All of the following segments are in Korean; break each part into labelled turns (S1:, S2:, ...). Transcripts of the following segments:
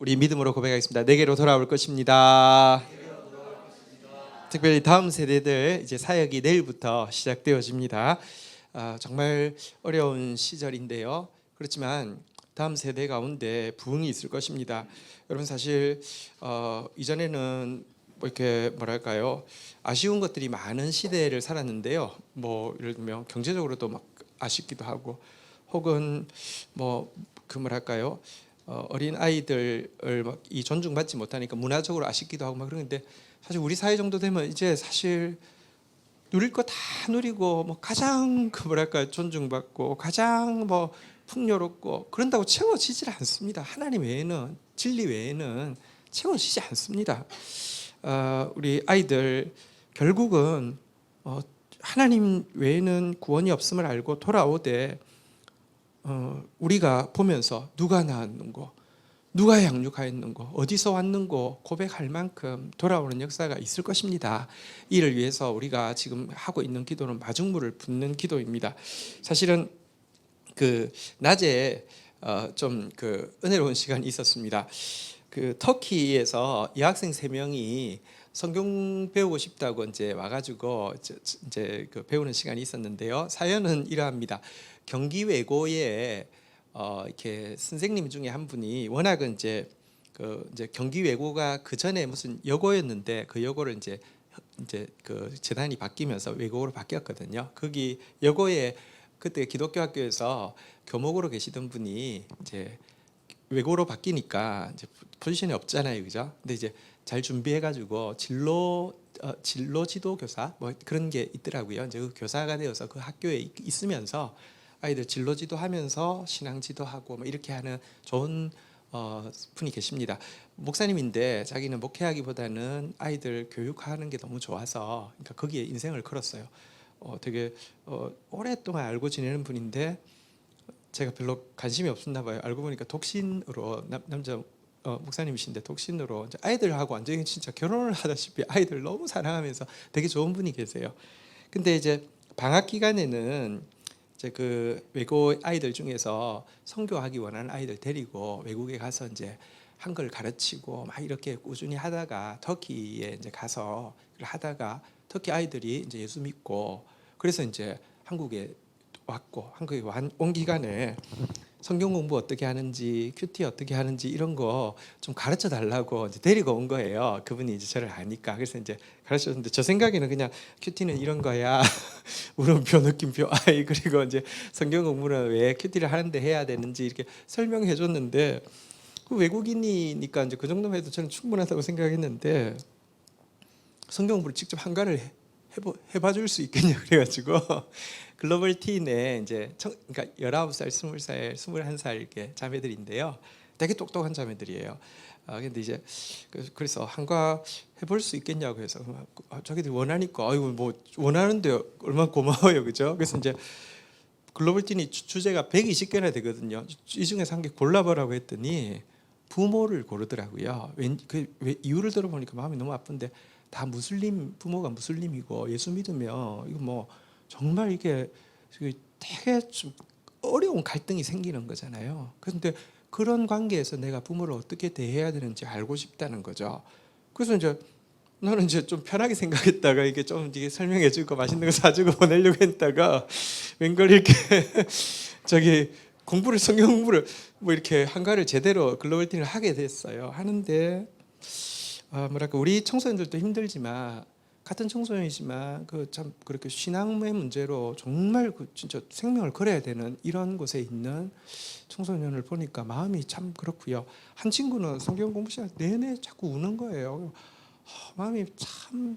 S1: 우리 믿음으로 고백하겠습니다. 내게로 돌아올 것입니다. 특별히 다음 세대들 이제 사역이 내일부터 시작되어집니다. 정말 어려운 시절인데요. 그렇지만 다음 세대 가운데 부흥이 있을 것입니다. 여러분 사실 이전에는 뭐 이렇게 뭐랄까요, 아쉬운 것들이 많은 시대를 살았는데요. 뭐 예를 들면 경제적으로도 막 아쉽기도 하고, 혹은 뭐 그 뭐랄까요, 어린 아이들을 막 이 존중받지 못하니까 문화적으로 아쉽기도 하고 막 그러는데, 사실 우리 사회 정도 되면 이제 사실 누릴 거 다 누리고, 뭐 가장 그 뭐랄까 존중받고 가장 뭐 풍요롭고 그런다고 채워지질 않습니다. 하나님 외에는, 진리 외에는 채워지지 않습니다. 우리 아이들 결국은 하나님 외에는 구원이 없음을 알고 돌아오되, 우리가 보면서 누가 낳았는고, 누가 양육하였는고, 어디서 왔는고 고백할 만큼 돌아오는 역사가 있을 것입니다. 이를 위해서 우리가 지금 하고 있는 기도는 마중물을 붓는 기도입니다. 사실은 그 낮에 좀 그 은혜로운 시간이 있었습니다. 그 터키에서 여학생 3명이 성경 배우고 싶다고 이제 와가지고 이제 그 배우는 시간이 있었는데요. 사연은 이러합니다. 경기 외고에 이렇게 선생님 중에 한 분이, 워낙은 이제 경기 외고가 그 전에 무슨 여고였는데 그 여고를 이제 그 재단이 바뀌면서 외고로 바뀌었거든요. 거기 여고에 그때 기독교 학교에서 교목으로 계시던 분이 이제 외고로 바뀌니까 이제 포지션이 없잖아요, 그죠? 근데 이제 잘 준비해가지고 진로 지도 교사 뭐 그런 게 있더라고요. 이제 그 교사가 되어서 그 학교에 있으면서 아이들 진로 지도하면서 신앙 지도하고 뭐 이렇게 하는 좋은 분이 계십니다. 목사님인데 자기는 목회하기보다는 아이들 교육하는 게 너무 좋아서, 그러니까 거기에 인생을 걸었어요. 되게 오랫동안 알고 지내는 분인데 제가 별로 관심이 없었나 봐요. 알고 보니까 독신으로, 남자 목사님이신데 독신으로 이제 아이들하고 완전히 진짜 결혼을 하다시피 아이들 너무 사랑하면서 되게 좋은 분이 계세요. 근데 이제 방학 기간에는 이제 그 외고 아이들 중에서 선교하기 원하는 아이들 데리고 외국에 가서 이제 한글 가르치고 막 이렇게 꾸준히 하다가 터키에 이제 가서 하다가 터키 아이들이 이제 예수 믿고, 그래서 이제 한국에 왔고, 한국에 온 기간에 성경 공부 어떻게 하는지, 큐티 어떻게 하는지 이런 거 좀 가르쳐 달라고 이제 데리고 온 거예요. 그분이 이제 저를 아니까. 그래서 이제 가르쳤는데, 저 생각에는 그냥 큐티는 이런 거야. 물음표, 느낌표, 아이, 그리고 이제 성경 공부는 왜 큐티를 하는데 해야 되는지 이렇게 설명해 줬는데, 그 외국인이니까 이제 그 정도만 해도 저는 충분하다고 생각했는데, 성경 공부를 직접 한가를 해봐 줄 수 있겠냐 그래가지고 글로벌 티인에 이제 그러니까 19살, 20살, 21살 이렇게 자매들인데요. 되게 똑똑한 자매들이에요. 근데 이제 그래서 한가 해볼 수 있겠냐고 해서, 자기들 원하니까, 아이고 뭐 원하는데 얼마나 고마워요, 그죠? 그래서 이제 글로벌 티니 주제가 120개나 되거든요. 이 중에서 한 개 골라보라고 했더니 부모를 고르더라고요. 왜 이유를 들어보니까 마음이 너무 아픈데, 다 무슬림, 부모가 무슬림이고 예수 믿으면 이거 뭐 정말 이게 되게 좀 어려운 갈등이 생기는 거잖아요. 그런데 그런 관계에서 내가 부모를 어떻게 대해야 되는지 알고 싶다는 거죠. 그래서 이제 나는 이제 좀 편하게 생각했다가 이게 좀 이게 설명해주고 맛있는 거 사주고 보내려고 했다가 웬걸 이렇게 성경 공부를 뭐 이렇게 한가를 제대로 글로벌 팀을 하게 됐어요. 하는데 뭐랄까, 우리 청소년들도 힘들지만, 같은 청소년이지만 그 참 그렇게 신앙의 문제로 정말 그 진짜 생명을 걸어야 되는 이런 곳에 있는 청소년을 보니까 마음이 참 그렇고요. 한 친구는 성경 공부 시간 내내 자꾸 우는 거예요. 마음이 참,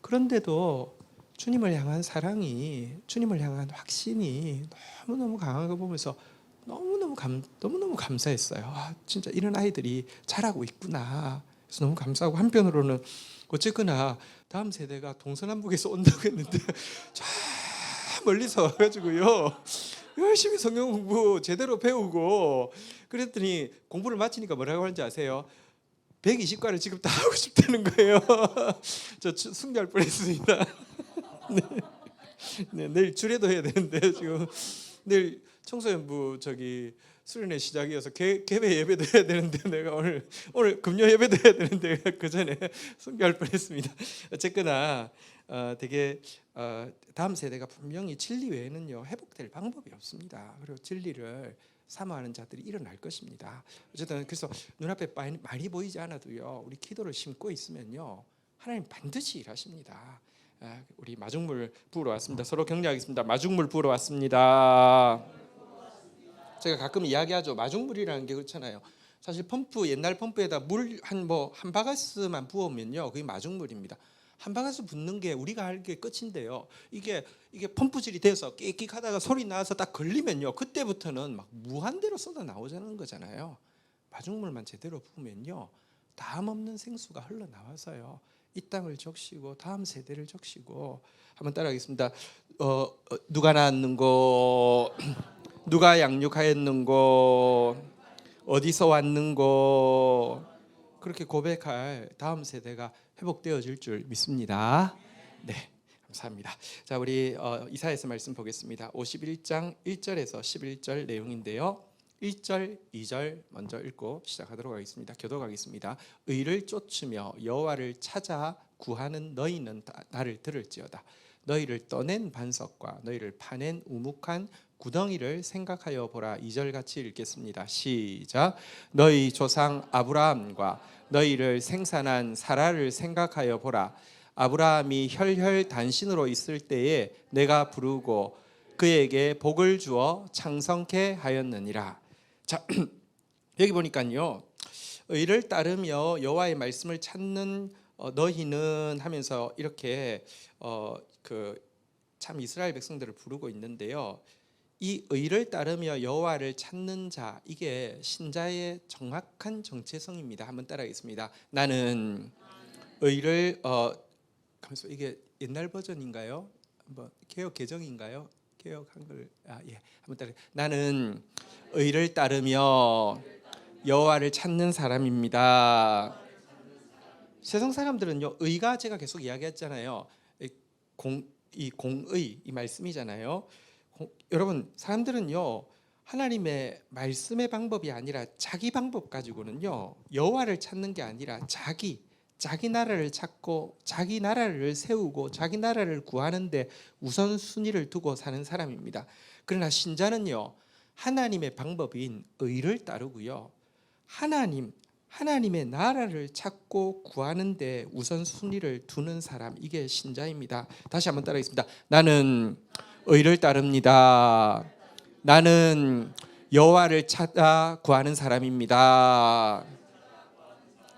S1: 그런데도 주님을 향한 사랑이, 주님을 향한 확신이 너무너무 강한 거 보면서 너무너무 감사했어요. 진짜 이런 아이들이 자라고 있구나. 그래서 너무 감사하고, 한편으로는 어쨌거나 다음 세대가 동서남북에서 온다고 했는데 저 멀리서 와가지고요, 열심히 성경 공부 제대로 배우고 그랬더니 공부를 마치니까 뭐라고 하는지 아세요? 120과를 지금 다 하고 싶다는 거예요. 저 숭늉 뻔했습니다. 네. 네, 내일 주례도 해야 되는데 지금 내일 청소년부 저기 수련회 시작이어서 개회 예배도 해야 되는데 내가 오늘 금요 예배도 해야 되는데 그 전에 순교할 뻔했습니다. 어쨌거나 되게 다음 세대가 분명히 진리 외에는요 회복될 방법이 없습니다. 그리고 진리를 사모하는 자들이 일어날 것입니다. 어쨌든 그래서 눈앞에 많이 보이지 않아도요 우리 기도를 심고 있으면요 하나님 반드시 일하십니다. 우리 마중물 부으러 왔습니다. 서로 격려하겠습니다. 마중물 부으러 왔습니다. 제가 가끔 이야기하죠. 마중물이라는 게 그렇잖아요. 사실 옛날 펌프에다 물 한 바가스만 부으면요 그게 마중물입니다. 한 바가스 붓는 게 우리가 할 게 끝인데요. 이게 펌프질이 돼서 끽끽하다가 소리 나서 딱 걸리면요 그때부터는 막 무한대로 쏟아 나오자는 거잖아요. 마중물만 제대로 부으면요 다음 없는 생수가 흘러나와서요 이 땅을 적시고 다음 세대를 적시고. 한번 따라하겠습니다. 누가 낳았는고, 누가 양육하였는고, 어디서 왔는고, 그렇게 고백할 다음 세대가 회복되어질 줄 믿습니다. 네, 감사합니다. 자, 우리 이사야서 말씀 보겠습니다. 51장 1절에서 11절 내용인데요. 1절, 2절 먼저 읽고 시작하도록 하겠습니다. 교독하겠습니다. 의를 쫓으며 여호와를 찾아 구하는 너희는 나를 들을지어다. 너희를 떠낸 반석과 너희를 파낸 우묵한 구덩이를 생각하여 보라. 2절 같이 읽겠습니다. 시작. 너희 조상 아브라함과 너희를 생산한 사라를 생각하여 보라. 아브라함이 혈혈단신으로 있을 때에 내가 부르고 그에게 복을 주어 창성케 하였느니라. 자, 여기 보니까요 의를 따르며 여호와의 말씀을 찾는 너희는 하면서 이렇게 참 이스라엘 백성들을 부르고 있는데요. 이 의를 따르며 여호와를 찾는 자, 이게 신자의 정확한 정체성입니다. 한번 따라하겠습니다. 나는 의를 이게 옛날 버전인가요? 한번 개역 개정인가요? 개역 한글 한번 따라. 나는 의를 따르며 여호와를 찾는 사람입니다. 세상 사람들은요 의가 제가 계속 이야기했잖아요. 공의 이 말씀이잖아요. 여러분 사람들은요 하나님의 말씀의 방법이 아니라 자기 방법 가지고는요 여호와를 찾는 게 아니라 자기 나라를 찾고 자기 나라를 세우고 자기 나라를 구하는데 우선순위를 두고 사는 사람입니다. 그러나 신자는요 하나님의 방법인 의를 따르고요 하나님의 나라를 찾고 구하는데 우선순위를 두는 사람, 이게 신자입니다. 다시 한번 따라하겠습니다. 나는 의를 따릅니다. 나는 여호와를 찾아 구하는 사람입니다.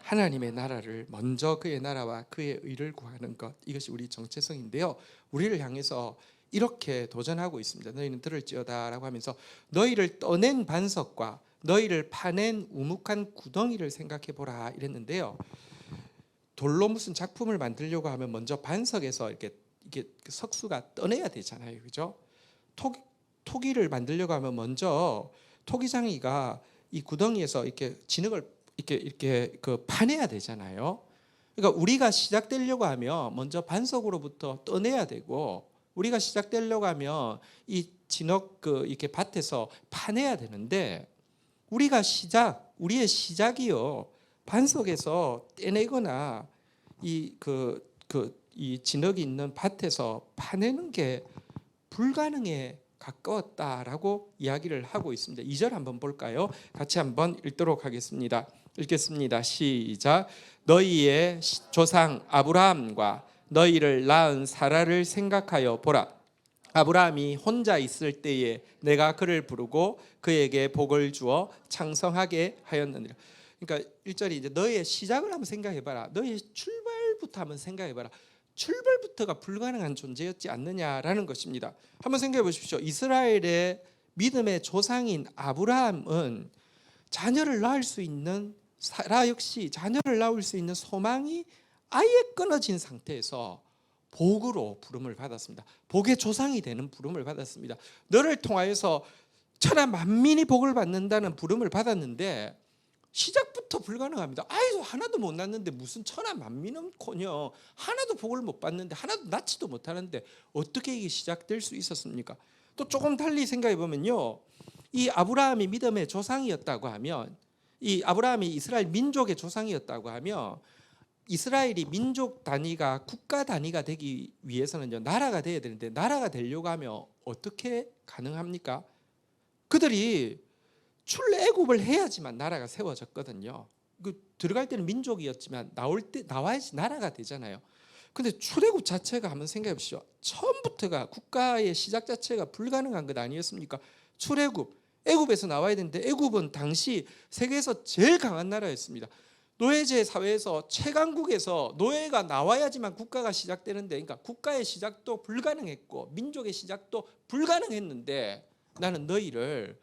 S1: 하나님의 나라를 먼저 그의 나라와 그의 의를 구하는 것, 이것이 우리 정체성인데요. 우리를 향해서 이렇게 도전하고 있습니다. 너희는 들을지어다라고 하면서 너희를 떠낸 반석과 너희를 파낸 우묵한 구덩이를 생각해 보라 이랬는데요. 돌로 무슨 작품을 만들려고 하면 먼저 반석에서 이게 석수가 떠내야 되잖아요, 그죠? 토기를 만들려고 하면 먼저 토기장이가 이 구덩이에서 이렇게 진흙을 이렇게 파내야 되잖아요. 그러니까 우리가 시작되려고 하면 먼저 반석으로부터 떠내야 되고, 우리가 시작되려고 하면 이 진흙 이렇게 밭에서 파내야 되는데, 우리의 시작이요 반석에서 떼내거나 이 진흙이 있는 밭에서 파내는 게 불가능에 가까웠다라고 이야기를 하고 있습니다. 2절 한번 볼까요? 같이 한번 읽도록 하겠습니다. 읽겠습니다. 시작. 너희의 조상 아브라함과 너희를 낳은 사라를 생각하여 보라. 아브라함이 혼자 있을 때에 내가 그를 부르고 그에게 복을 주어 창성하게 하였느니라. 그러니까 1절이 이제 너의 시작을 한번 생각해봐라. 너의 출발부터 한번 생각해봐라. 출발부터가 불가능한 존재였지 않느냐라는 것입니다. 한번 생각해 보십시오. 이스라엘의 믿음의 조상인 아브라함은 자녀를 낳을 수 있는, 사라 역시 자녀를 낳을 수 있는 소망이 아예 끊어진 상태에서 복으로 부름을 받았습니다. 복의 조상이 되는 부름을 받았습니다. 너를 통하여서 천하 만민이 복을 받는다는 부름을 받았는데 시작부터 불가능합니다. 아이도 하나도 못 낳는데 무슨 천하 만민은커녕 하나도 복을 못 받는데 하나도 낳지도 못하는데 어떻게 이게 시작될 수 있었습니까? 또 조금 달리 생각해 보면요, 이 아브라함이 믿음의 조상이었다고 하면, 이 아브라함이 이스라엘 민족의 조상이었다고 하면, 이스라엘이 민족 단위가 국가 단위가 되기 위해서는요, 나라가 돼야 되는데, 나라가 되려고 하면 어떻게 가능합니까? 그들이 출애굽을 해야지만 나라가 세워졌거든요. 그 들어갈 때는 민족이었지만 나와야지 나라가 되잖아요. 근데 출애굽 자체가 한번 생각해 보시죠. 처음부터가 국가의 시작 자체가 불가능한 것 아니었습니까? 출애굽, 애굽에서 나와야 되는데, 애굽은 당시 세계에서 제일 강한 나라였습니다. 노예제 사회에서 최강국에서 노예가 나와야지만 국가가 시작되는데, 그러니까 국가의 시작도 불가능했고 민족의 시작도 불가능했는데, 나는 너희를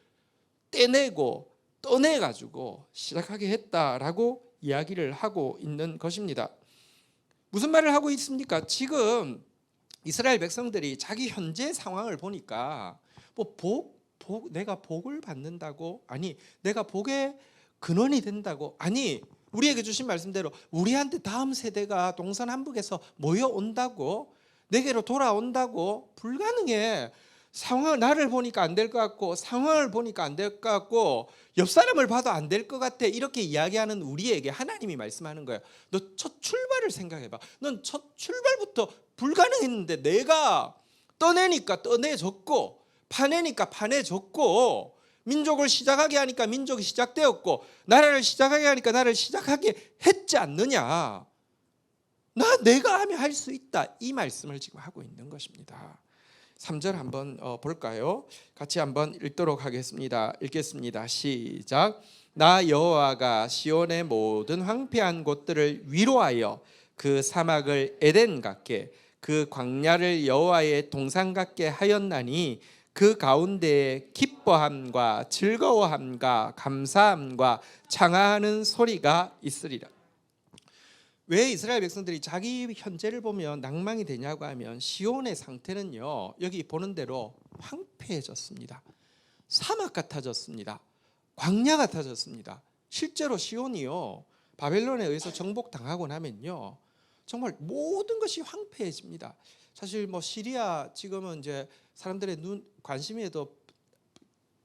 S1: 떼내고 떠내가지고 시작하게 했다라고 이야기를 하고 있는 것입니다. 무슨 말을 하고 있습니까? 지금 이스라엘 백성들이 자기 현재 상황을 보니까 뭐 내가 복을 받는다고, 아니 내가 복의 근원이 된다고, 아니 우리에게 주신 말씀대로 우리한테 다음 세대가 동서남북에서 모여온다고, 내게로 돌아온다고, 불가능해. 상황을, 나를 보니까 안 될 것 같고, 상황을 보니까 안 될 것 같고, 옆 사람을 봐도 안 될 것 같아, 이렇게 이야기하는 우리에게 하나님이 말씀하는 거예요. 너 첫 출발을 생각해봐. 넌 첫 출발부터 불가능했는데 내가 떠내니까 떠내졌고, 파내니까 파내졌고, 민족을 시작하게 하니까 민족이 시작되었고, 나라를 시작하게 하니까 나라를 시작하게 했지 않느냐. 내가 하면 할 수 있다, 이 말씀을 지금 하고 있는 것입니다. 3절 한번 볼까요? 같이 한번 읽도록 하겠습니다. 읽겠습니다. 시작. 나 여호와가 시온의 모든 황폐한 곳들을 위로하여 그 사막을 에덴 같게, 그 광야를 여호와의 동산 같게 하였나니, 그 가운데에 기뻐함과 즐거워함과 감사함과 창화하는 소리가 있으리라. 왜 이스라엘 백성들이 자기 현재를 보면 낭망이 되냐고 하면, 시온의 상태는요, 여기 보는 대로 황폐해졌습니다. 사막 같아졌습니다. 광야 같아졌습니다. 실제로 시온이요, 바벨론에 의해서 정복당하고 나면요, 정말 모든 것이 황폐해집니다. 사실 뭐 시리아 지금은 이제 사람들의 관심에도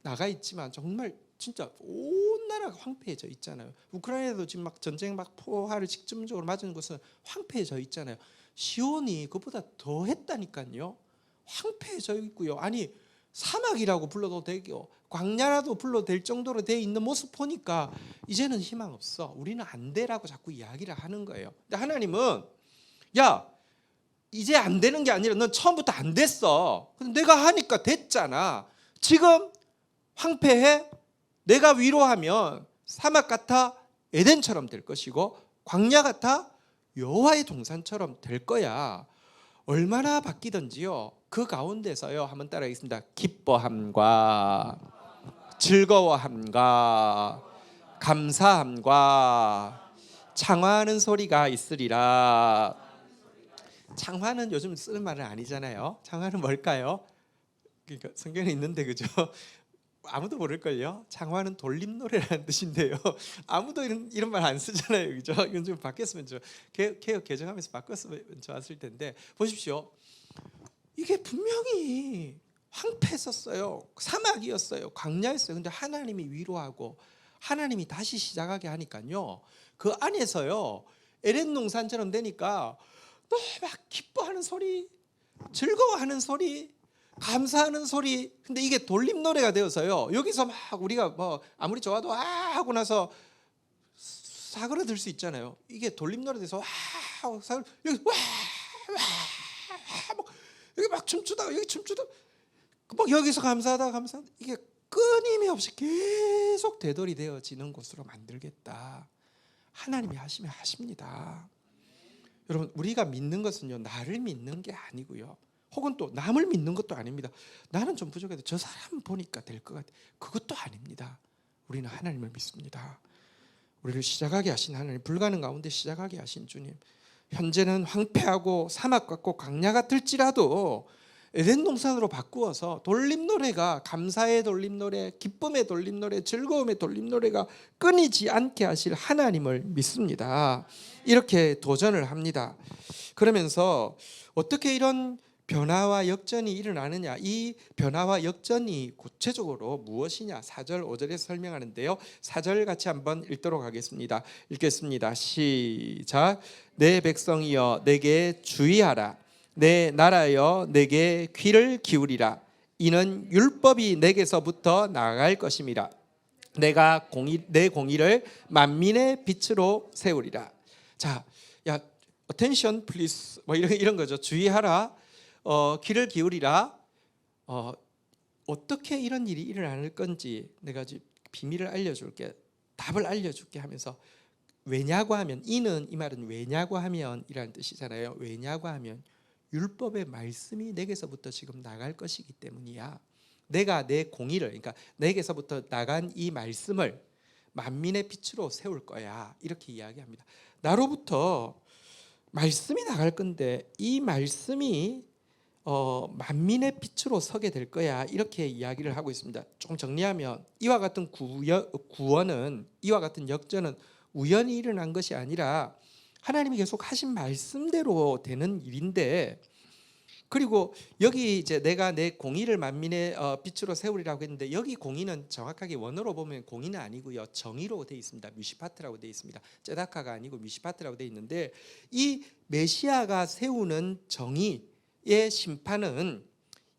S1: 나가 있지만, 정말 진짜 온 나라가 황폐해져 있잖아요. 우크라이나도 지금 막 전쟁 막 포화를 직접적으로 맞은 곳은 황폐해져 있잖아요. 시온이 그보다 더 했다니까요. 황폐해져 있고요. 아니 사막이라고 불러도 되고 광야라도 불러도 될 정도로 돼 있는 모습 보니까 이제는 희망 없어, 우리는 안 돼라고 자꾸 이야기를 하는 거예요. 근데 하나님은, 야 이제 안 되는 게 아니라 넌 처음부터 안 됐어. 근데 내가 하니까 됐잖아. 지금 황폐해? 내가 위로하면 사막 같아 에덴처럼 될 것이고, 광야 같아 여호와의 동산처럼 될 거야. 얼마나 바뀌든지요, 그 가운데서요, 한번 따라하겠습니다. 기뻐함과 즐거워함과 감사함과 창화하는 소리가 있으리라. 창화는 요즘 쓰는 말은 아니잖아요. 창화는 뭘까요? 그러니까 성경에 있는데, 그죠? 아무도 모를걸요. 창화는 돌림노래라는 뜻인데요. 아무도 이런 말 안 쓰잖아요, 그죠? 이건 좀 바뀌었으면 개혁 개정하면서 바꿨으면 좋았을 텐데, 보십시오. 이게 분명히 황폐했었어요. 사막이었어요. 광야였어요. 근데 하나님이 위로하고 하나님이 다시 시작하게 하니까요, 그 안에서요, 에덴 동산처럼 되니까 막 기뻐하는 소리, 즐거워하는 소리, 감사하는 소리. 근데 이게 돌림 노래가 되어서요, 여기서 막 우리가 뭐 아무리 좋아도 하고 나서 사그러들 수 있잖아요. 이게 돌림 노래 돼서 하고 여기 여기 막 춤추다가 여기 춤추다 막 여기서 감사하다 이게 끊임없이 계속 되돌이 되어지는 곳으로 만들겠다. 하나님이 하시면 하십니다. 여러분, 우리가 믿는 것은요, 나를 믿는 게 아니고요, 혹은 또 남을 믿는 것도 아닙니다. 나는 좀 부족해도 저 사람 보니까 될 것 같아, 그것도 아닙니다. 우리는 하나님을 믿습니다. 우리를 시작하게 하신 하나님, 불가능 가운데 시작하게 하신 주님, 현재는 황폐하고 사막 같고 광야 같을지라도 에덴 동산으로 바꾸어서 돌림 노래가, 감사의 돌림 노래, 기쁨의 돌림 노래, 즐거움의 돌림 노래가 끊이지 않게 하실 하나님을 믿습니다. 이렇게 도전을 합니다. 그러면서 어떻게 이런 변화와 역전이 일어나느냐? 이 변화와 역전이 구체적으로 무엇이냐? 4절 5절에서 설명하는데요. 4절 같이 한번 읽도록 하겠습니다. 읽겠습니다. 시작. 내 백성이여 내게 주의하라. 내 나라여 내게 귀를 기울이라. 이는 율법이 내게서부터 나아갈 것임이라. 내가 내 공의를 만민의 빛으로 세우리라. 자, 야, attention please. 뭐 이런 거죠. 주의하라. 귀를 기울이라. 어떻게 이런 일이 일어날 건지 내가 비밀을 알려줄게, 답을 알려줄게 하면서, 왜냐고 하면, 이는, 이 말은 왜냐고 하면 이라는 뜻이잖아요. 왜냐고 하면 율법의 말씀이 내게서부터 지금 나갈 것이기 때문이야. 내가 내 공의를, 그러니까 내게서부터 나간 이 말씀을 만민의 빛으로 세울 거야, 이렇게 이야기합니다. 나로부터 말씀이 나갈 건데 이 말씀이 만민의 빛으로 서게 될 거야, 이렇게 이야기를 하고 있습니다. 조금 정리하면 이와 같은 구원은, 이와 같은 역전은 우연히 일어난 것이 아니라 하나님이 계속 하신 말씀대로 되는 일인데, 그리고 여기 이제 내가 내 공의를 만민의 빛으로 세우리라고 했는데, 여기 공의는 정확하게 원어로 보면 공의는 아니고요, 정의로 되어 있습니다. 미시파트라고 되어 있습니다. 쯔다카가 아니고 미시파트라고 되어 있는데, 이 메시아가 세우는 정의의 심판은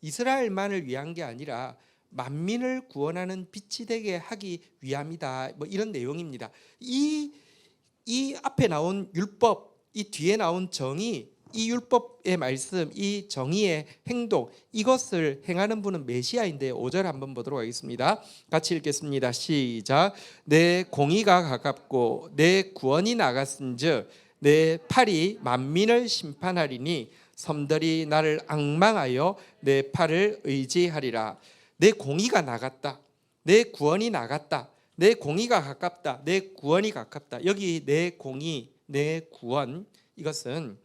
S1: 이스라엘만을 위한 게 아니라 만민을 구원하는 빛이 되게 하기 위함이다, 뭐 이런 내용입니다. 이 앞에 나온 율법, 이 뒤에 나온 정의, 이 율법의 말씀, 이 정의의 행동, 이것을 행하는 분은 메시아인데, 5절 한번 보도록 하겠습니다. 같이 읽겠습니다. 시작. 내 공의가 가깝고 내 구원이 나갔은즉 내 팔이 만민을 심판하리니 섬들이 나를 앙망하여 내 팔을 의지하리라. 내 공의가 나갔다, 내 구원이 나갔다, 내 공의가 가깝다, 내 구원이 가깝다. 여기 내 공의, 내 구원, 이것은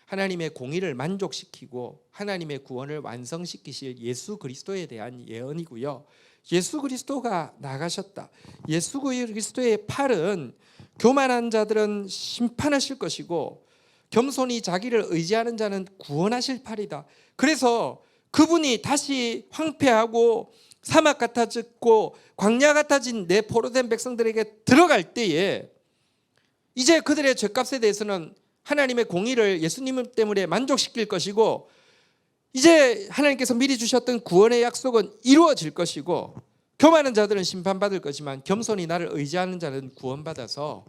S1: 하나님의 공의를 만족시키고 하나님의 구원을 완성시키실 예수 그리스도에 대한 예언이고요. 예수 그리스도가 나가셨다. 예수 그리스도의 팔은 교만한 자들은 심판하실 것이고 겸손히 자기를 의지하는 자는 구원하실 팔이다. 그래서 그분이 다시 황폐하고 사막 같아졌고 광야 같아진 내 포로된 백성들에게 들어갈 때에, 이제 그들의 죄값에 대해서는 하나님의 공의를 예수님 때문에 만족시킬 것이고, 이제 하나님께서 미리 주셨던 구원의 약속은 이루어질 것이고, 교만한 자들은 심판받을 것이지만 겸손히 나를 의지하는 자는 구원받아서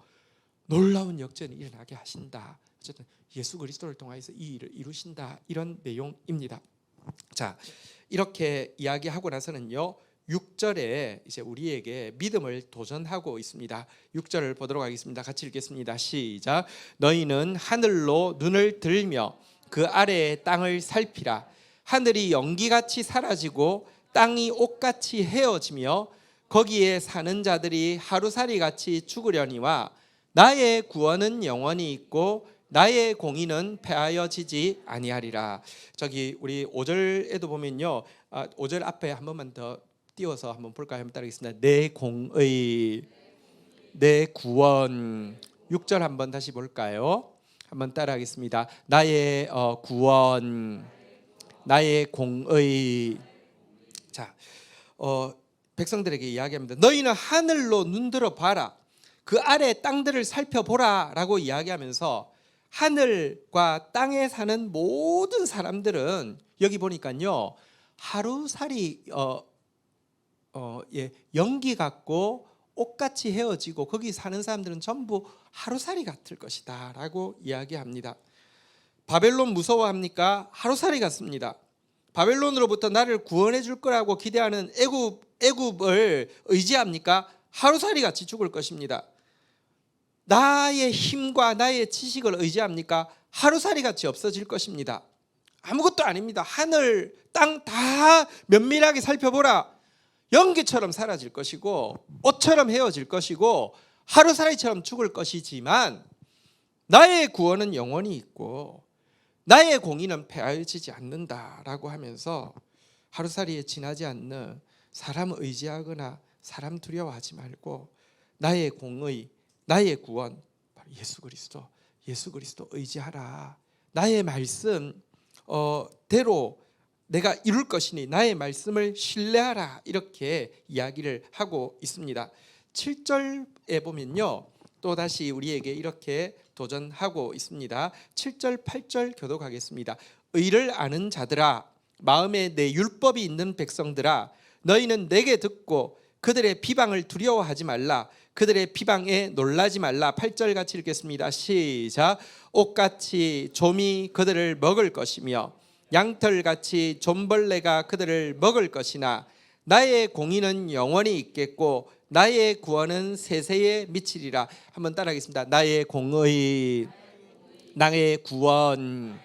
S1: 놀라운 역전이 일어나게 하신다. 어쨌든 예수 그리스도를 통하여서 이 일을 이루신다, 이런 내용입니다. 자, 이렇게 이야기하고 나서는요, 6절에 이제 우리에게 믿음을 도전하고 있습니다. 6절을 보도록 하겠습니다. 같이 읽겠습니다. 시작. 너희는 하늘로 눈을 들며 그 아래의 땅을 살피라. 하늘이 연기같이 사라지고 땅이 옷같이 헤어지며 거기에 사는 자들이 하루살이같이 죽으려니와 나의 구원은 영원히 있고 나의 공의는 패하여지지 아니하리라. 저기 우리 5절에도 보면요, 5절 앞에 한 번만 더 띄워서 한번 볼까요? 한번 따르겠습니다. 내 공의, 내 구원. 6절 한번 다시 볼까요? 한번 따라하겠습니다. 나의 구원, 나의 공의. 자, 백성들에게 이야기합니다. 너희는 하늘로 눈들어 봐라. 그 아래 땅들을 살펴보라 라고 이야기하면서, 하늘과 땅에 사는 모든 사람들은 여기 보니까요, 하루살이 연기 같고 옷같이 헤어지고 거기 사는 사람들은 전부 하루살이 같을 것이다 라고 이야기합니다. 바벨론 무서워합니까? 하루살이 같습니다. 바벨론으로부터 나를 구원해 줄 거라고 기대하는 애굽을 의지합니까? 하루살이 같이 죽을 것입니다. 나의 힘과 나의 지식을 의지합니까? 하루살이 같이 없어질 것입니다. 아무것도 아닙니다. 하늘, 땅 다 면밀하게 살펴보라. 연기처럼 사라질 것이고 옷처럼 헤어질 것이고 하루살이처럼 죽을 것이지만 나의 구원은 영원히 있고 나의 공의는 패하여지지 않는다라고 하면서, 하루살이에 지나지 않는 사람 의지하거나 사람 두려워하지 말고 나의 공의, 나의 구원, 바로 예수 그리스도 의지하라. 나의 말씀, 대로 내가 이룰 것이니 나의 말씀을 신뢰하라, 이렇게 이야기를 하고 있습니다. 7절에 보면요, 또 다시 우리에게 이렇게 도전하고 있습니다. 7절 8절 교독하겠습니다. 의를 아는 자들아, 마음에 내 율법이 있는 백성들아, 너희는 내게 듣고 그들의 비방을 두려워하지 말라. 그들의 비방에 놀라지 말라. 8절 같이 읽겠습니다. 시작. 옥같이 좀이 그들을 먹을 것이며 양털같이 좀벌레가 그들을 먹을 것이나 나의 공의는 영원히 있겠고 나의 구원은 세세에 미치리라. 한번 따라하겠습니다. 나의 공의, 나의 구원,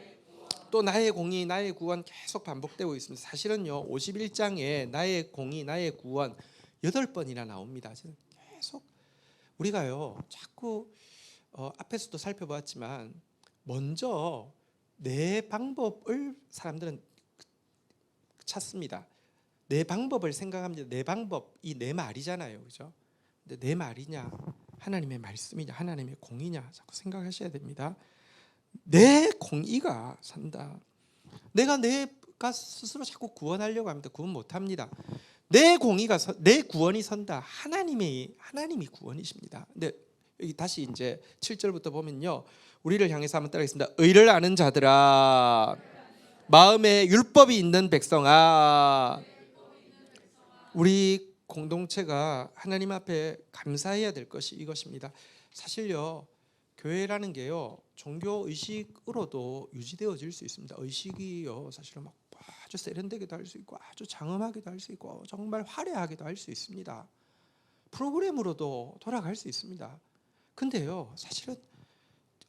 S1: 또 나의 공의, 나의 구원 계속 반복되고 있습니다. 사실은요 51장에 나의 공의, 나의 구원 8번이나 나옵니다. 계속 우리가요 자꾸 앞에서도 살펴봤지만 먼저 내 방법을 사람들은 찾습니다. 내 방법을 생각합니다. 내 방법이 내 말이잖아요, 그죠? 근데 내 말이냐, 하나님의 말씀이냐, 하나님의 공의냐, 자꾸 생각하셔야 됩니다. 내 공의가 산다. 내가 스스로 자꾸 구원하려고 합니다. 구원 못합니다. 내 공의가 내 구원이 선다. 하나님이 구원이십니다. 근데 여기 다시 이제 7절부터 보면요, 우리를 향해서 한번 따라하겠습니다. 의를 아는 자들아, 마음에 율법이 있는 백성아. 우리 공동체가 하나님 앞에 감사해야 될 것이 이것입니다. 사실요 교회라는 게요 종교 의식으로도 유지되어질 수 있습니다. 의식이요 사실은 막 아주 세련되게도 할 수 있고 아주 장엄하게도 할 수 있고 정말 화려하게도 할 수 있습니다. 프로그램으로도 돌아갈 수 있습니다. 근데요 사실은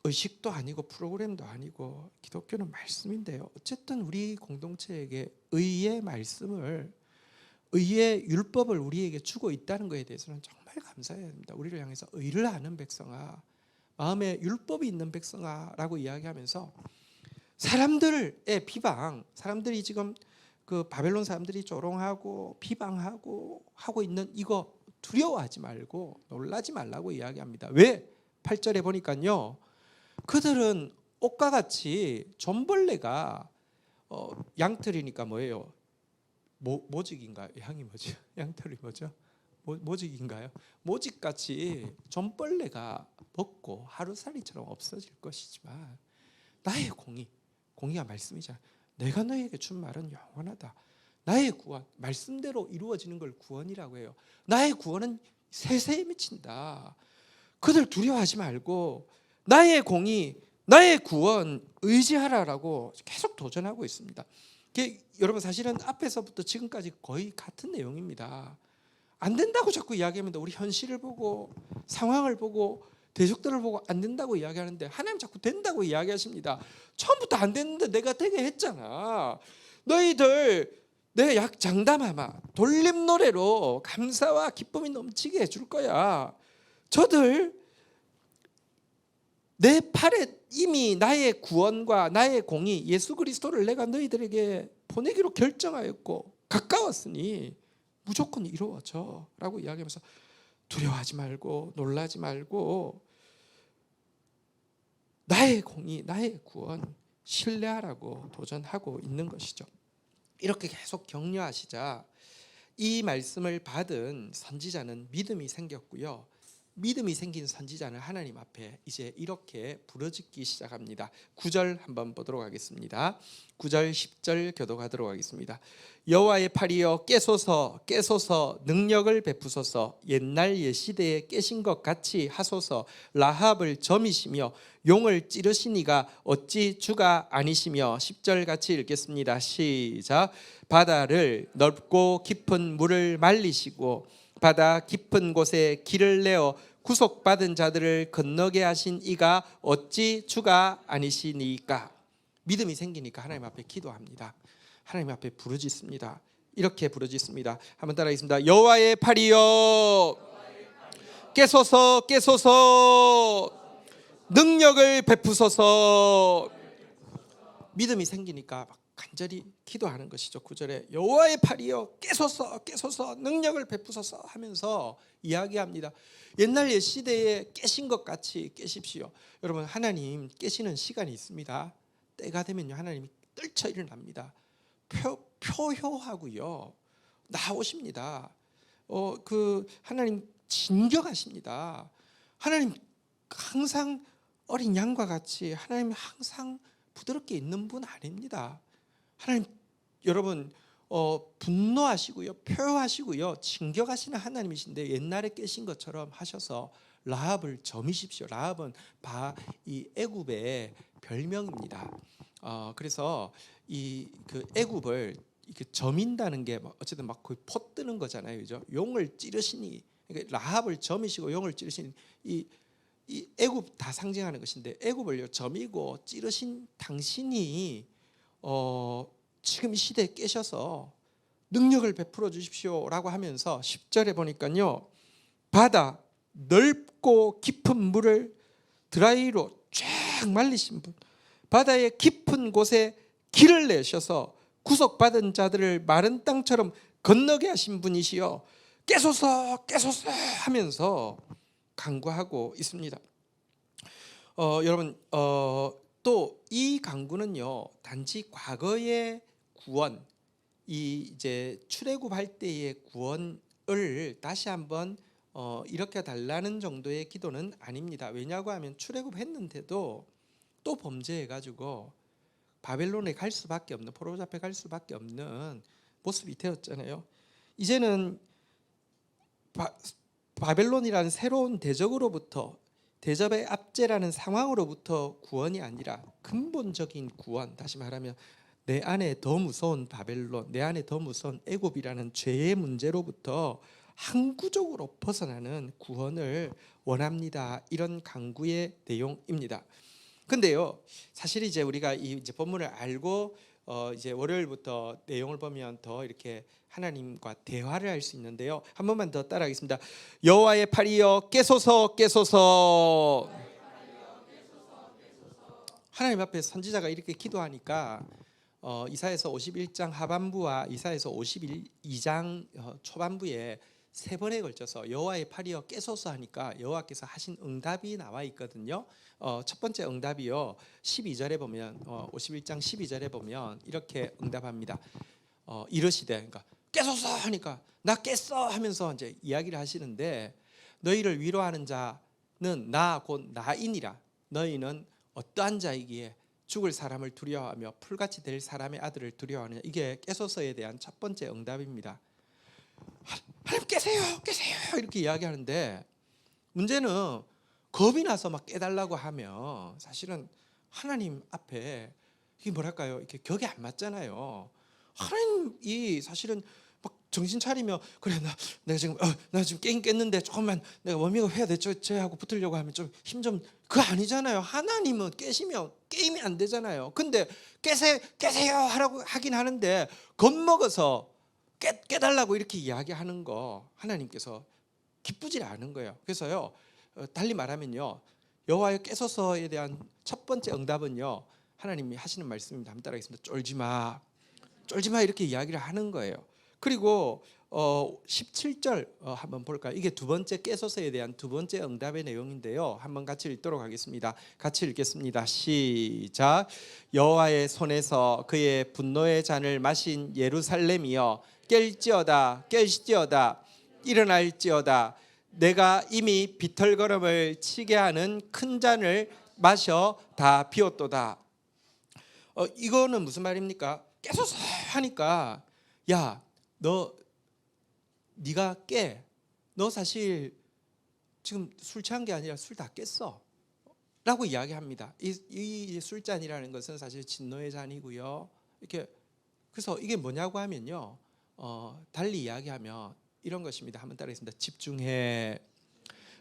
S1: 의식도 아니고 프로그램도 아니고 기독교는 말씀인데요, 어쨌든 우리 공동체에게 의의 말씀을, 의의 율법을 우리에게 주고 있다는 것에 대해서는 정말 감사해야 됩니다. 우리를 향해서 의를 아는 백성아, 마음에 율법이 있는 백성아라고 이야기하면서 사람들의 비방, 사람들이 지금 그 바벨론 사람들이 조롱하고 비방하고 하고 있는 이거 두려워하지 말고 놀라지 말라고 이야기합니다. 왜? 8절에 보니까요, 그들은 옥과 같이 좀벌레가 양털이니까 뭐예요? 모직인가요? 양이 뭐죠? 양털이 뭐죠? 모직인가요? 모직같이 좀벌레가 먹고 하루살이처럼 없어질 것이지만 나의 공의가 말씀이잖아. 내가 너에게 준 말은 영원하다. 나의 구원, 말씀대로 이루어지는 걸 구원이라고 해요. 나의 구원은 세세에 미친다. 그들 두려워하지 말고 나의 공의, 나의 구원 의지하라라고 계속 도전하고 있습니다. 여러분 사실은 앞에서부터 지금까지 거의 같은 내용입니다. 안 된다고 자꾸 이야기합니다. 우리 현실을 보고 상황을 보고 대적들을 보고 안 된다고 이야기하는데 하나님 자꾸 된다고 이야기하십니다. 처음부터 안 됐는데 내가 되게 했잖아. 너희들 내 약 장담하마 돌림 노래로 감사와 기쁨이 넘치게 해줄 거야. 저들 내 팔에 이미 나의 구원과 나의 공의 예수 그리스도를 내가 너희들에게 보내기로 결정하였고 가까웠으니 무조건 이루어져 라고 이야기하면서 두려워하지 말고 놀라지 말고 나의 공의, 나의 구원 신뢰하라고 도전하고 있는 것이죠. 이렇게 계속 격려하시자 이 말씀을 받은 선지자는 믿음이 생겼고요, 믿음이 생긴 선지자는 하나님 앞에 이제 이렇게 부르짖기 시작합니다. 9절 한번 보도록 하겠습니다. 9절 10절 교독하도록 하겠습니다. 여호와의 팔이여 깨소서 깨소서 능력을 베푸소서 옛날 옛시대에 깨신 것 같이 하소서 라합을 점이시며 용을 찌르신 이가 어찌 주가 아니시며 10절 같이 읽겠습니다. 시작. 바다를 넓고 깊은 물을 말리시고 바다 깊은 곳에 길을 내어 구속받은 자들을 건너게 하신 이가 어찌 주가 아니시니까. 믿음이 생기니까 하나님 앞에 기도합니다. 하나님 앞에 부르짖습니다. 이렇게 부르짖습니다. 한번 따라하겠습니다. 여호와의 팔이여 깨소서 깨소서 능력을 베푸소서. 믿음이 생기니까 막 간절히 기도하는 것이죠. 9절에 여호와의 팔이여 깨소서 깨소서 능력을 베푸소서 하면서 이야기합니다. 옛날 옛 시대에 깨신 것 같이 깨십시오. 여러분 하나님 깨시는 시간이 있습니다. 때가 되면요 하나님이 떨쳐 일어납니다. 표효하고요. 나오십니다. 하나님 진격하십니다. 하나님 항상 어린 양과 같이 하나님 항상 부드럽게 있는 분 아닙니다. 하나님 여러분 분노하시고요, 표하시고요, 진격하시는 하나님이신데 옛날에 깨신 것처럼 하셔서 라합을 점이십시오. 라합은 이 애굽의 별명입니다. 그래서 그 애굽을 이렇게 점인다는 게 어쨌든 막 거의 퍼뜨는 거잖아요, 그죠? 용을 찌르시니, 그러니까 라합을 점이시고 용을 찌르시니 이 애굽 다 상징하는 것인데 애굽을요 점이고 찌르신 당신이 지금 이 시대에 깨셔서 능력을 베풀어 주십시오라고 하면서 10절에 보니까요, 바다 넓고 깊은 물을 드라이로 쫙 말리신 분, 바다의 깊은 곳에 길을 내셔서 구속받은 자들을 마른 땅처럼 건너게 하신 분이시여 깨소서 깨소서 하면서 간구하고 있습니다. 여러분 또 이 간구는요 단지 과거의 구원, 이제 출애굽할 때의 구원을 다시 한번 일으켜 달라는 정도의 기도는 아닙니다. 왜냐고 하면 출애굽했는데도 또 범죄해가지고 바벨론에 갈 수밖에 없는, 포로 잡혀 갈 수밖에 없는 모습이 되었잖아요. 이제는 바벨론이라는 새로운 대적으로부터, 대접의 압제라는 상황으로부터 구원이 아니라 근본적인 구원, 다시 말하면 내 안에 더 무서운 바벨론, 내 안에 더 무서운 애굽이라는 죄의 문제로부터 항구적으로 벗어나는 구원을 원합니다. 이런 간구의 내용입니다. 근데요, 사실 이제 우리가 이제 본문을 알고 이제 월요일부터 내용을 보면 더 이렇게 하나님과 대화를 할 수 있는데요. 한 번만 더 따라하겠습니다. 여호와의 팔이여 깨소서 깨소서. 하나님 앞에 선지자가 이렇게 기도하니까 이사야서 51장 하반부와 이사야서 52장 초반부에 세 번에 걸쳐서 여호와의 팔이여 깨소서 하니까 여호와께서 하신 응답이 나와 있거든요. 첫 번째 응답이요 12절에 보면 51장 12절에 보면 이렇게 응답합니다. 이르시되, 그러니까 깨소서 하니까 나 깼어 하면서 이제 이야기를 하시는데, 너희를 위로하는 자는 나 곧 나이니라. 너희는 어떠한 자이기에 죽을 사람을 두려워하며 풀같이 될 사람의 아들을 두려워하느냐. 이게 깨소서에 대한 첫 번째 응답입니다. 하나님 깨세요 깨세요 이렇게 이야기하는데, 문제는 겁이 나서 막 깨달라고 하면 사실은 하나님 앞에 이게 뭐랄까요, 이렇게 격이 안 맞잖아요. 하나님이 사실은 막 정신 차리면 그래 내가 지금 나 지금 깨긴 깼는데 조금만 내가 워밍업 해야 돼 하고 붙으려고 하면 좀 힘 좀, 그거 아니잖아요. 하나님은 깨시면 게임이 안 되잖아요. 근데 깨세요 하라고 하긴 하는데 겁먹어서 깨달라고 이렇게 이야기하는 거 하나님께서 기쁘지 않은 거예요. 그래서요 달리 말하면요, 여호와여 깨소서에 대한 첫 번째 응답은요 하나님이 하시는 말씀입니다. 한번 따라하겠습니다. 쫄지 마 이렇게 이야기를 하는 거예요. 그리고 17절 한번 볼까요? 이게 두 번째 깨소서에 대한 두 번째 응답의 내용인데요. 한번 같이 읽도록 하겠습니다. 같이 읽겠습니다. 시작. 여호와의 손에서 그의 분노의 잔을 마신 예루살렘이여 깰지어다 일어날지어다. 내가 이미 비털거름을 치게 하는 큰 잔을 마셔 다 비웠도다. 이거는 무슨 말입니까? 깨소서 하니까 야, 네가 깨. 너 사실 지금 술 취한 게 아니라 술 다 깼어 라고 이야기합니다. 이 술잔이라는 것은 사실 진노의 잔이고요. 이렇게, 그래서 이게 뭐냐고 하면요 달리 이야기하면 이런 것입니다. 한번 따라하겠습니다. 집중해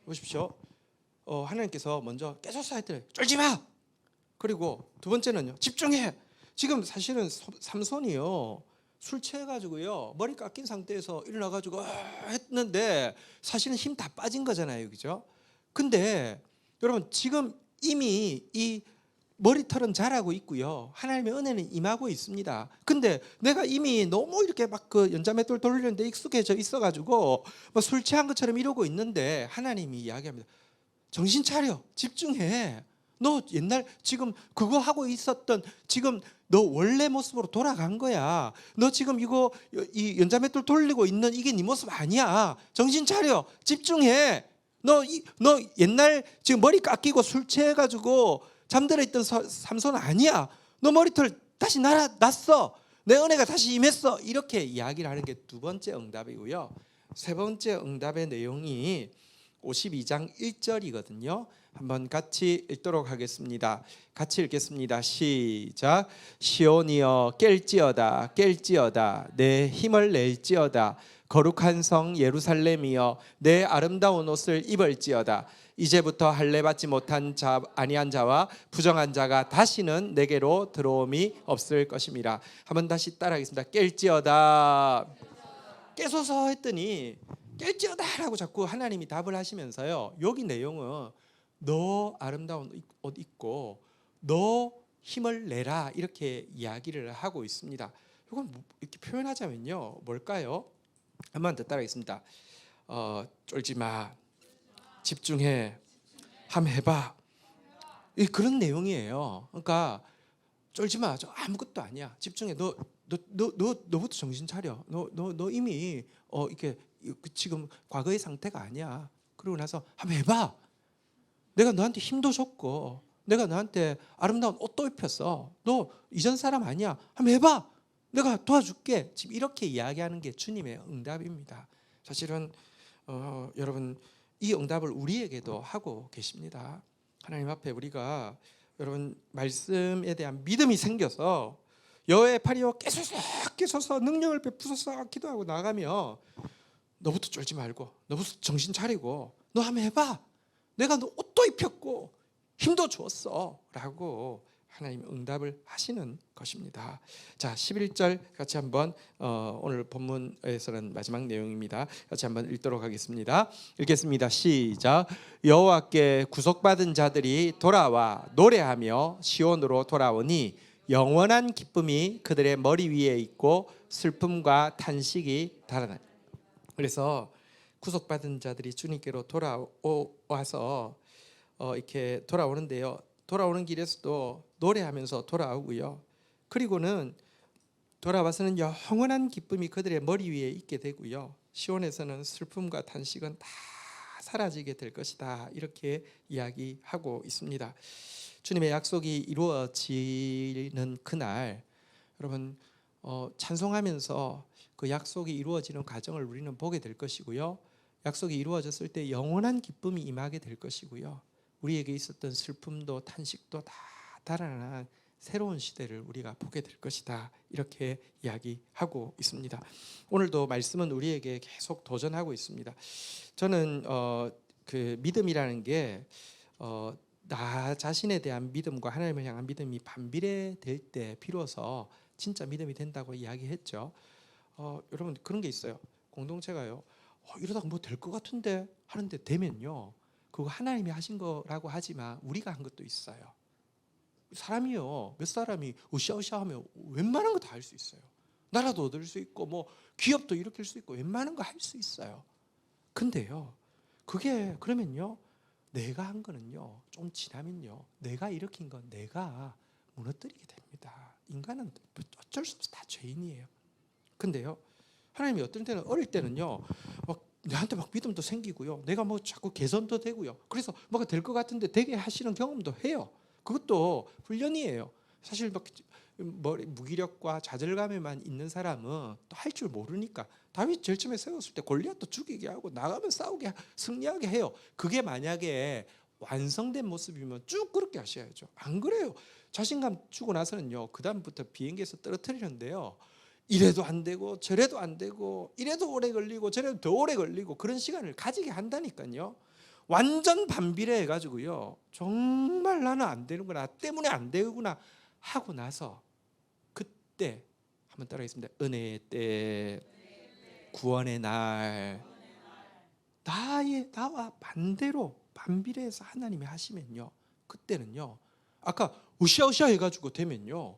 S1: 보십시오. 하나님께서 먼저 깨소서 했더니 쫄지 마. 그리고 두 번째는요 집중해. 지금 사실은 삼손이요 술 취해가지고요 머리 깎인 상태에서 일어나가지고 했는데 사실은 힘 다 빠진 거잖아요, 그죠? 근데 여러분 지금 이미 이 머리털은 자라고 있고요 하나님의 은혜는 임하고 있습니다. 근데 내가 이미 너무 이렇게 막 그 연자맷돌 돌리는데 익숙해져 있어가지고 뭐 술 취한 것처럼 이러고 있는데 하나님이 이야기합니다. 정신 차려, 집중해. 너 옛날 지금 그거 하고 있었던 지금 너 원래 모습으로 돌아간 거야. 너 지금 이거 이 연자맷돌 돌리고 있는 이게 네 모습 아니야. 정신 차려. 집중해. 너 옛날 지금 머리 깎이고 술 취해가지고 잠들어 있던 삼손 아니야. 너 머리털 다시 났어. 내 은혜가 다시 임했어. 이렇게 이야기를 하는 게 두 번째 응답이고요. 세 번째 응답의 내용이 52장 1절이거든요. 한번 같이 읽도록 하겠습니다. 같이 읽겠습니다. 시작. 시온이여 깰지어다 깰지어다 내 힘을 낼지어다 거룩한 성 예루살렘이여 내 아름다운 옷을 입을지어다 이제부터 할례 받지 못한 자 아니한 자와 부정한 자가 다시는 내게로 들어옴이 없을 것임이라. 한번 다시 따라하겠습니다. 깰지어다. 깨소서 했더니 깰지어다라고 자꾸 하나님이 답을 하시면서요. 여기 내용은 너 아름다운 옷 입고 너 힘을 내라 이렇게 이야기를 하고 있습니다. 이건 이렇게 표현하자면요. 뭘까요? 한번 더 따라하겠습니다. 쫄지 마. 집중해. 한번 해봐. 그런 내용이에요. 그러니까 쫄지 마. 저 아무것도 아니야. 집중해. 너부터 정신 차려. 너 이미 이렇게 지금 과거의 상태가 아니야. 그러고 나서 한번 해봐. 내가 너한테 힘도 줬고 내가 너한테 아름다운 옷도 입혔어. 너 이전 사람 아니야. 한번 해봐. 내가 도와줄게. 지금 이렇게 이야기하는 게 주님의 응답입니다. 사실은 여러분 이 응답을 우리에게도 하고 계십니다. 하나님 앞에 우리가 여러분 말씀에 대한 믿음이 생겨서 여호와의 팔이여 깨소서 능력을 베푸소서 기도하고 나가면 너부터 쫄지 말고 너부터 정신 차리고 너 한번 해봐. 내가 너 옷도 입혔고 힘도 주었어 라고 하나님이 응답을 하시는 것입니다. 자, 11절 같이 한번 오늘 본문에서는 마지막 내용입니다. 같이 한번 읽도록 하겠습니다. 읽겠습니다. 시작. 여호와께 구속받은 자들이 돌아와 노래하며 시온으로 돌아오니 영원한 기쁨이 그들의 머리 위에 있고 슬픔과 탄식이 달아나니. 그래서 구속받은 자들이 주님께로 돌아와서 이렇게 돌아오는데요. 돌아오는 길에서도 노래하면서 돌아오고요. 그리고는 돌아와서는 영원한 기쁨이 그들의 머리 위에 있게 되고요. 시온에서는 슬픔과 탄식은 다 사라지게 될 것이다. 이렇게 이야기하고 있습니다. 주님의 약속이 이루어지는 그날 여러분 찬송하면서 그 약속이 이루어지는 과정을 우리는 보게 될 것이고요. 약속이 이루어졌을 때 영원한 기쁨이 임하게 될 것이고요. 우리에게 있었던 슬픔도 탄식도 다 달아난 새로운 시대를 우리가 보게 될 것이다. 이렇게 이야기하고 있습니다. 오늘도 말씀은 우리에게 계속 도전하고 있습니다. 저는 그 믿음이라는 게 나 자신에 대한 믿음과 하나님을 향한 믿음이 반비례될 때 비로소 진짜 믿음이 된다고 이야기했죠. 여러분 그런 게 있어요. 공동체가요. 이러다가 뭐 될 것 같은데 하는데 되면요. 그거 하나님이 하신 거라고 하지만 우리가 한 것도 있어요. 사람이요. 몇 사람이 으쌰으쌰하면 웬만한 거 다 할 수 있어요. 나라도 얻을 수 있고 뭐 기업도 일으킬 수 있고 웬만한 거 할 수 있어요. 근데요. 그게 그러면요. 내가 한 거는요. 좀 지나면요. 내가 일으킨 건 내가 무너뜨리게 됩니다. 인간은 어쩔 수 없어 다 죄인이에요. 근데요. 하나님이 어떤 때는 어릴 때는요. 막 내한테 막 믿음도 생기고요. 내가 뭐 자꾸 개선도 되고요. 그래서 뭐가 될 것 같은데 되게 하시는 경험도 해요. 그것도 훈련이에요. 사실 막 무기력과 좌절감에만 있는 사람은 또 할 줄 모르니까 다윗 제일 처음에 세웠을 때 골리앗도 죽이게 하고 나가면 싸우게 승리하게 해요. 그게 만약에 완성된 모습이면 쭉 그렇게 하셔야죠. 안 그래요. 자신감 주고 나서는요. 그 다음부터 비행기에서 떨어뜨리는데요. 이래도 안 되고 저래도 안 되고 이래도 오래 걸리고 저래도 더 오래 걸리고 그런 시간을 가지게 한다니까요. 완전 반비례 해가지고요. 정말 나는 안 되는구나. 나 때문에 안 되구나 하고 나서 그때 한번 따라하겠습니다. 은혜의 때 구원의 날 나와 반대로 반비례해서 하나님이 하시면요. 그때는요. 아까 으쌰으쌰 해가지고 되면요.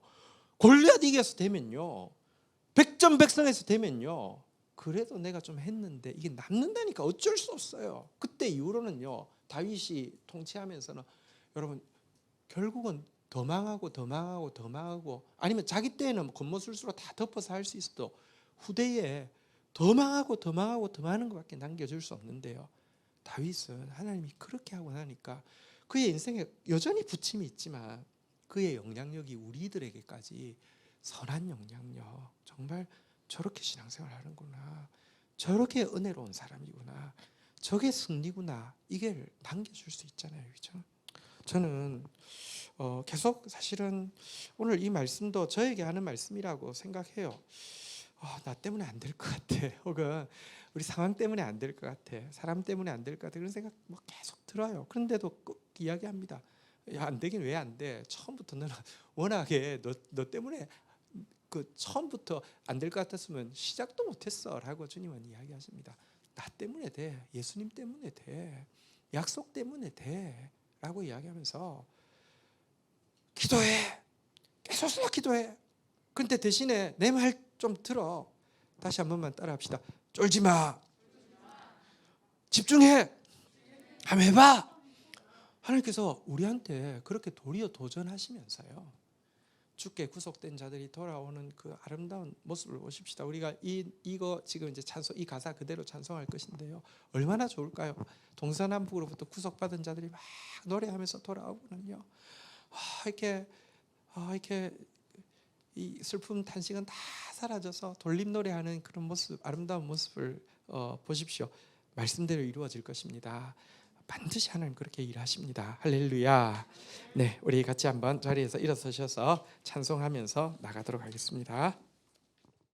S1: 골리앗 이겨서 되면요. 백전백승해서 되면요. 그래도 내가 좀 했는데 이게 남는다니까 어쩔 수 없어요. 그때 이후로는요. 다윗이 통치하면서는 여러분 결국은 더 망하고 더 망하고 더 망하고, 아니면 자기 때에는 겉모술수로 다 덮어서 할 수 있어도 후대에 더 망하고 더 망하고 더 많은 것밖에 남겨줄 수 없는데요. 다윗은 하나님이 그렇게 하고 나니까 그의 인생에 여전히 부침이 있지만 그의 영향력이 우리들에게까지 선한 영향력, 정말 저렇게 신앙생활 하는구나, 저렇게 은혜로운 사람이구나, 저게 승리구나, 이게 남겨줄 수 있잖아요. 그렇죠? 저는 계속 사실은 오늘 이 말씀도 저에게 하는 말씀이라고 생각해요. 나 때문에 안 될 것 같아, 혹은 우리 상황 때문에 안 될 것 같아, 사람 때문에 안 될 것 같아, 그런 생각 뭐 계속 들어요. 그런데도 꼭 이야기합니다. 야, 안 되긴 왜 안 돼? 처음부터 너는 워낙에 너 때문에 그 처음부터 안 될 것 같았으면 시작도 못했어 라고 주님은 이야기하십니다. 나 때문에 돼, 예수님 때문에 돼, 약속 때문에 돼 라고 이야기하면서 기도해, 계속 기도해. 근데 대신에 내 말 좀 들어. 다시 한 번만 따라 합시다. 쫄지 마, 집중해, 한번 해봐. 하나님께서 우리한테 그렇게 도리어 도전하시면서요, 주께 구속된 자들이 돌아오는 그 아름다운 모습을 보십시다. 우리가 이거 지금 이제 찬송, 이 가사 그대로 찬송할 것인데요, 얼마나 좋을까요? 동서남북으로부터 구속받은 자들이 막 노래하면서 돌아오거든요. 이렇게 이 슬픔 탄식은 다 사라져서 돌림 노래하는 그런 모습, 아름다운 모습을 보십시오. 말씀대로 이루어질 것입니다. 반드시 하나님 그렇게 일하십니다. 할렐루야. 네, 우리 같이 한번 자리에서 일어서셔서 찬송하면서 나가도록 하겠습니다.